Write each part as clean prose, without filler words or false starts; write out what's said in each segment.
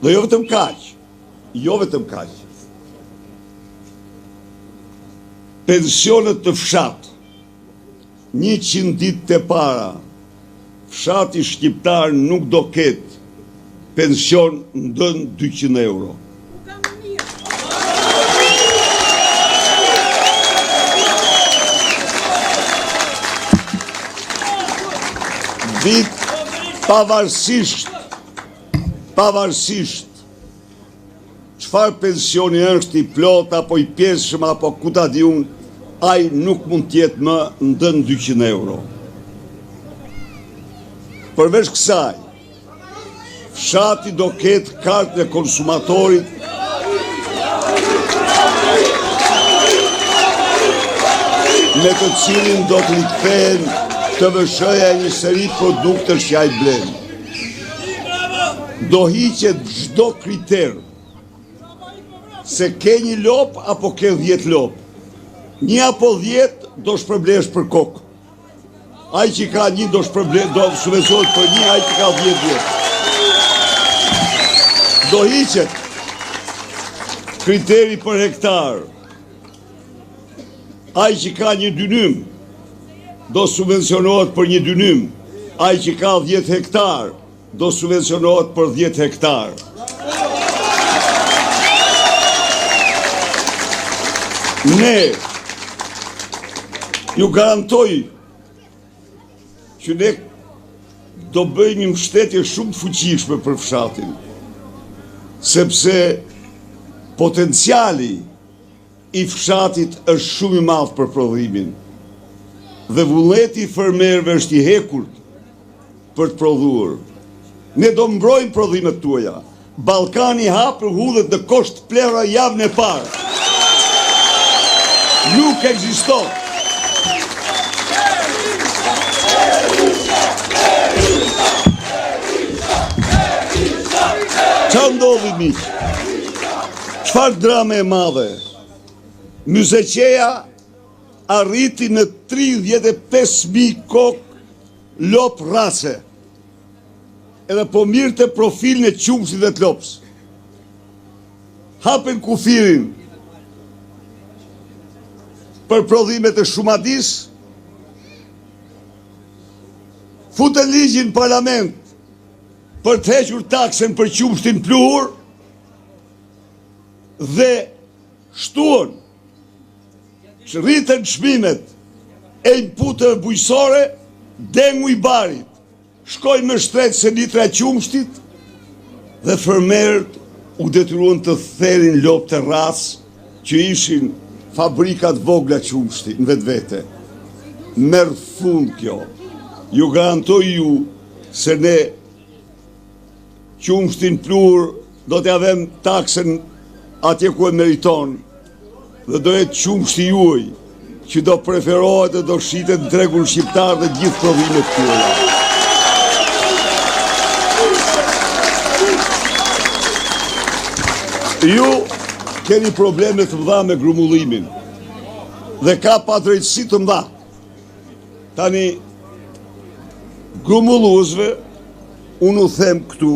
Dhe jo vetëm kaq. Pensionet të fshat, 100 ditë të para, fshati shqiptar nuk do ketë pension ndën 200 euro. Pavarësisht çfarë pensioni është, i plot apo i pjesëshëm apo ku ta di unë, ai nuk mund t'jetë më ndën 200 euro. Përveç kësaj, fshati do ketë kartën e konsumatorit me të cilin do të rikthehen të vëshëja e një seri produktës që ai blen. Do hiqet çdo kriter se ke një lop apo ke 10 lop. 1 apo 10 do shpërblesh për kokë. Ai që ka 1 do subvencionohet për 1, ai që ka 10. Do hiqet kriteri për hektar. Ai që ka një dynym do subvencionohet për një dynym. Ai që ka 10 hektar do subvencionohet për 10 hektar. Ne ju garantoj që ne do bëjmë një mbështetje shumë të fuqishme për fshatin, sepse potenciali i fshatit është shumë i madh për prodhimin dhe vullneti i fermerëve është i hekur për të prodhuar. Ne do mbrojmë prodhimet tuaja. Ballkani hapur hudhet në kosht plera javën e parë. Nuk ekziston. Çfarë ndodhi miq? Çfarë drame e madhe? Myzeqeja arriti në 35.000 kokë lop race. Edhe po mirë të profilin e qumshtit dhe të lops. Hapen kufirin për prodhimet e Shumadis, futen ligjin në parlament për të hequr taksen për qumshtin pluhur dhe shtuan që rriten çmimet e inputeve bujqësore, dengu i barit shkoj më shtret se litra qumshtit dhe fermerët u detyruan të therin lop të racë që ishin fabrikat vogla qumshti në vetvete. Merr fund kjo. Ju garantoj ju se ne qumshtin pluhur do t'ja vëm taksen atje ku e meriton dhe do jetë qumshti juaj që do preferohet dhe do shitet në tregun shqiptar dhe gjithë prodhimet tuaja. Ju keni probleme të mëdha me grumullimin dhe ka padrejtësi të mëdha. Tani, grumulluesve, unë u them këtu,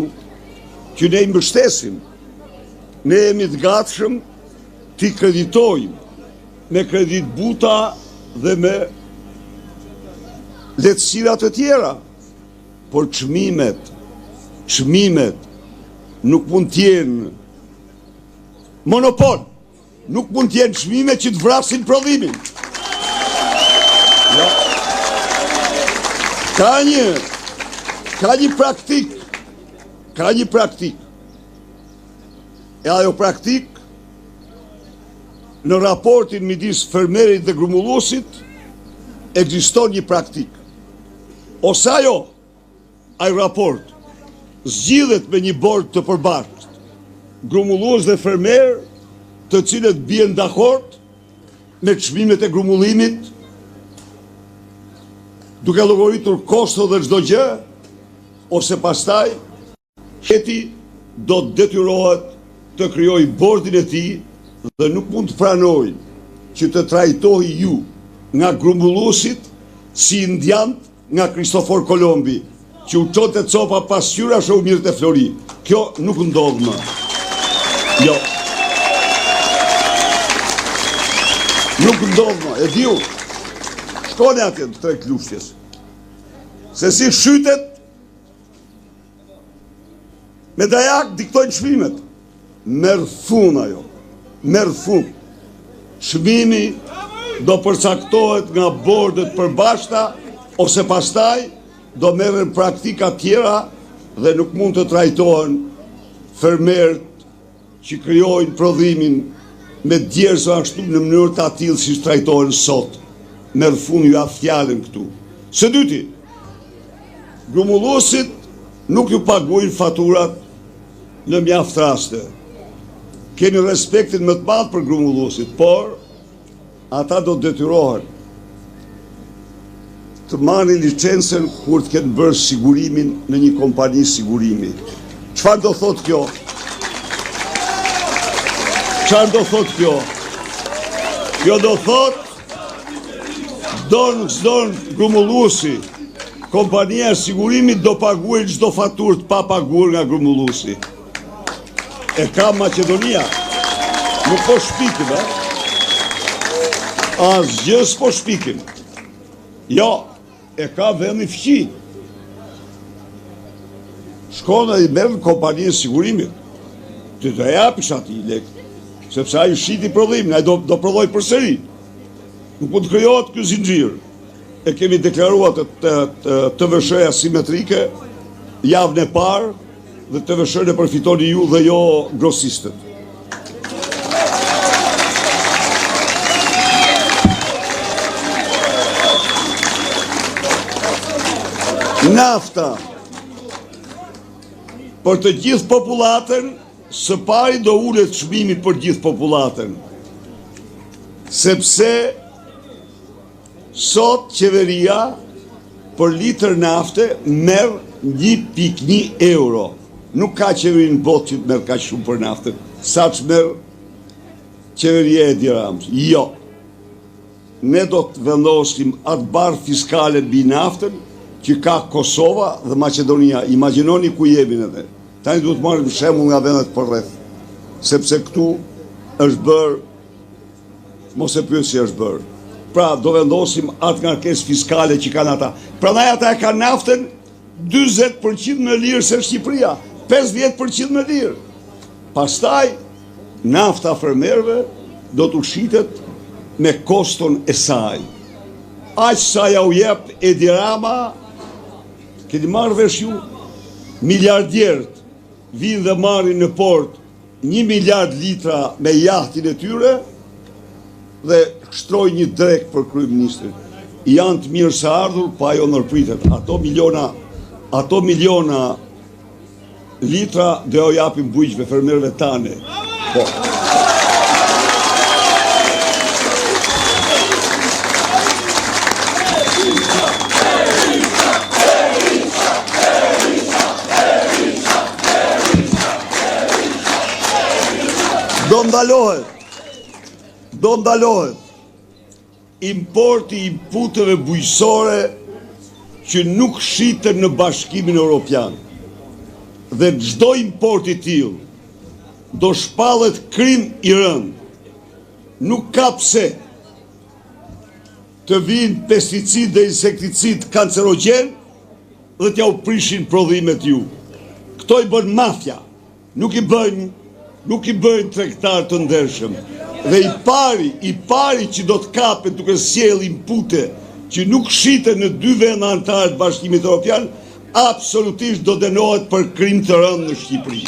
që ne i mbështesim, ne jemi të gatshëm t'i kreditojmë me kredit buta dhe me lehtësira të tjera, por çmimet nuk mund t'jenë monopol, nuk mund t'jenë çmime që të vrasin prodhimin. Ja. Ka një praktik. E ajo praktik në raportin midis fermerit dhe grumulluesit ekziston një praktik. Ose ai raport zgjidhet me një bord të përbashkët, grumullues dhe fermer, të cilët bien dakord me çmimet e grumullimit, duke llogaritur kosto dhe çdo gjë, ose pastaj qeti do të detyrohet të krijojë bordin e tij dhe nuk mund të pranojë që të trajtohej ju nga grumbulluesit si indiant nga Kristofor Kolombi, që u qote copa pasqyra shë u mirë të flori. Kjo nuk ndodhë më. Jo. Nuk ndodhë më. E diu, shkone atje të tre klushtjes. Se si shytet, me dajak diktojnë çmimet. Merë fun ajo. Merë fun. Çmimi do përcaktohet nga bordet përbashkëta, ose pastaj do merren praktika tjera dhe nuk mund të trajtohen fermerët që krijojnë prodhimin me djersa ashtu në mënyrë të tillë si trajtohen sot. Merë fun ju a fjalën këtu. Së dyti, grumulluesit nuk ju paguajnë faturat në mjaft raste. Keni respektin më të madh për grumulluesit, por ata do detyrohen të marrin licencën kur të kenë bërë sigurimin në një kompani sigurimi. Çfarë do thot kjo? Çfarë do thot kjo? Kjo do thot don grumulluesi, kompania e sigurimit do paguajë çdo faturë të pa paguar nga grumulluesi. E ka Maqedonia. Nuk po shpikim, asgjë s'po shpikim. Jo, e ka vendi fqi. Shkon e i merr në kompaninë sigurimit. Ti do japish atij lek, sepse ai shiti prodhimin, ai do prodhoj përsëri. Nuk mund të krijohet ky zinxhir. E kemi deklaruar të TVSH-ja simetrike javën e parë dhe TVSH-n e përfitoni ju dhe jo grosistët. Nafta për të gjithë popullatën, së pari do ulet çmimi për gjithë popullatën, sepse sot qeveria për litër nafte merr 1.1 euro. Nuk ka qeveri në botë që të merr kaq shumë për naftën, sa që merr qeveria e Edi Ramës. Jo. Ne do të vendosim atë barë fiskale mbi naftën që ka Kosova dhe Maqedonia. Imagjinoni ku jemi edhe. Tani duhet marrim shembull nga vendet përreth, sepse këtu është bërë, mos e pyet si është bërë. Pra do vendosim atë ngarkesë fiskale që kanë ata. Prandaj ata e kanë naftën 40% më lirë se Shqipëria, 50% më lirë. Pastaj nafta fermerëve do të ushitet me koston e saj. Aq sa ja u jep Edi Rama, keni marrë vesh ju, miliardierët vinë dhe marrin në port 1 miliard litra me jahtin e tyre dhe shtroj një drek për kryeministrin. Janë të mirë se ardhur, pa ajo ndërpritet. Ato miliona litra dhe o japim bujqve fermerëve tane. Po. Do ndalohet importi i inputeve bujqësore që nuk shiten në Bashkimin Evropian. Dhe çdo import i tillë do shpallet krim i rënd. Nuk ka pse të vinë pesticid dhe insekticid kancerogjen dhe t'ja u prishin prodhimet ju. Këto i bën mafja, nuk i bëjnë tregtar të ndershëm. Dhe i pari që do të kapet duke sjell inpute që nuk shiten në 2 vende anëtarë të Bashkimit Evropian, absolutisht do dënohet për krim të rënd në Shqipëri.